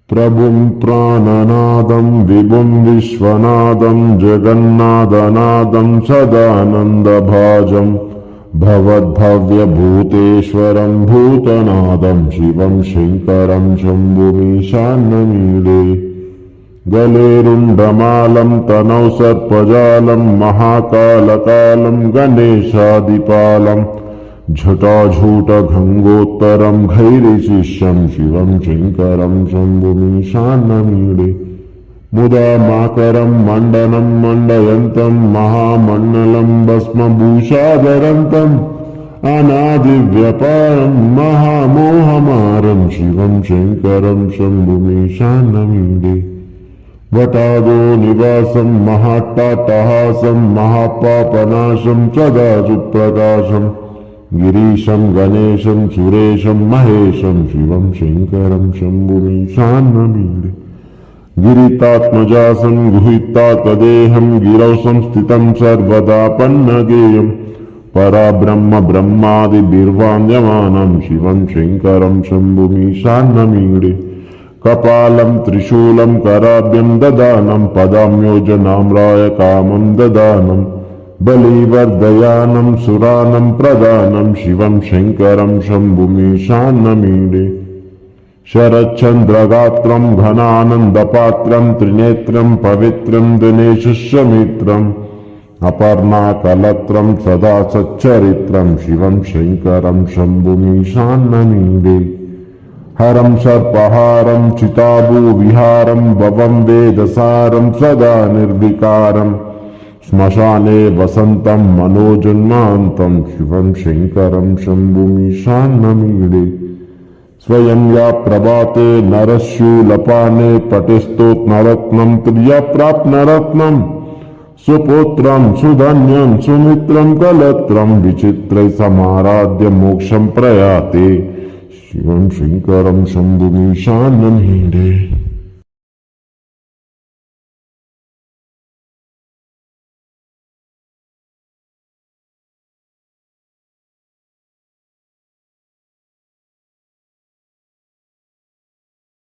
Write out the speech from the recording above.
प्रभुं प्राणनादं विभुं विश्वनादं जगन्नाथनादं सदानन्दभाजं भवद्भव्यभूतेश्वरं भूतनादं शिवं शङ्करं शम्भुमीशान्यमीडे गले रुण्डमालं तनौ सर्पजालं महाकालकालं गणेशादिपालं झटाझूटघङ्गोत्तरं घैरिशिष्यं शिवं शङ्करं शम्भुमीशान्यमीडे मुदा माकरं मण्डनं मण्डयन्तं महामण्डलं भस्मभूषाधरन्तम् अनादिव्यपारं महामोहमारं शिवं शङ्करं शम्भुमीशान्यमीडे वटादो निवासं महाट्टाटहासं महापापनाशं सदा सुप्रकाशं गिरीशं गणेशं सुरेशं महेशं शिवं शङ्करं शम्भुमीशान्यमीडे गिरितात्मजासं गुहितात्मदेहं गिरौ संस्थितं सर्वदा पन्नगेयं पराब्रह्म ब्रह्मादिभिर्वान्द्यमानं शिवं शङ्करं शम्भुमीशान्यमीडे कपालं त्रिशूलं कराभ्यं ददानं पदाम्योजनाम्राय कामं ददानं बलिवर्धयानं सुरानं प्रदानं शिवं शङ्करं शम्भुमीशान्यमीडे शरच्चन्द्रगात्रं घनानन्दपात्रं त्रिनेत्रं पवित्रं दिनेशमित्रम् अपर्णाकलत्रं सदा सच्चरित्रं शिवं शङ्करं शम्भुमीशान्यमीडे हरं सर्पहारं चिताभूविहारं भवं वेदसारं सदा निर्विकारं श्मशाने वसन्तं मनोजन्मान्तं शिवं शङ्करं शम्भुमीशान्यमीडे स्वयं या प्रभाते नरस्यूलपाने पटिस्तोत्नरत्नं त्र्यप्राप्नरत्नं सुपुत्रं सुधन्यं सुमित्रं कलत्रं विचित्रैः समाराध्य मोक्षं प्रयाते शिवं शङ्करं शम्भुमीशान्यमीडे।